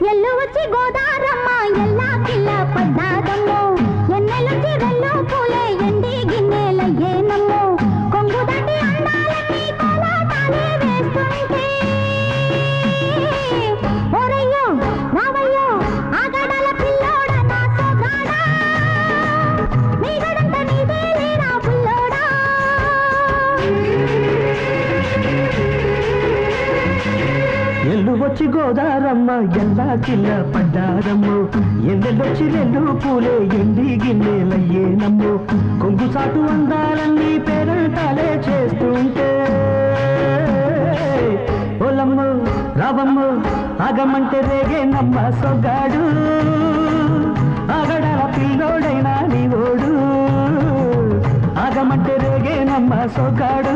ఎల్లు వచ్చి గోదారమ్మ ఎల్లా కిల్ల పడ్డాదమ్మో ఎన్నెలుచి రెల్లు పూలే ఎండి గిన్నెలయ్యేనమ్మో కొంగు దాటి అందాలన్నీ కోలాటాలే వేస్తుంటే ఓరయ్యో రావయ్యో ఆగడాల పిల్లోడా నా సోగాడా నీగడంత నీదే లేరా పుల్లోడా ఎల్లు వచ్చి గోదారమ్మ ఎల్లా కిల్ల పడ్డారమ్మో ఎన్నెల్లొచ్చి రెల్లు పూలే ఎండి గిన్నెలయ్యేనమ్మో కొంగు సాటు అందాలన్నీ పేరంటాలే చేస్తుంటే ఓలమ్మ రావమ్మ ఆగమంటే రేగేనమ్మ సొగ్గాడు ఆగడాల పిల్లోడైనా నీ ఓడు ఆగమంటే రేగేనమ్మ సొగ్గాడు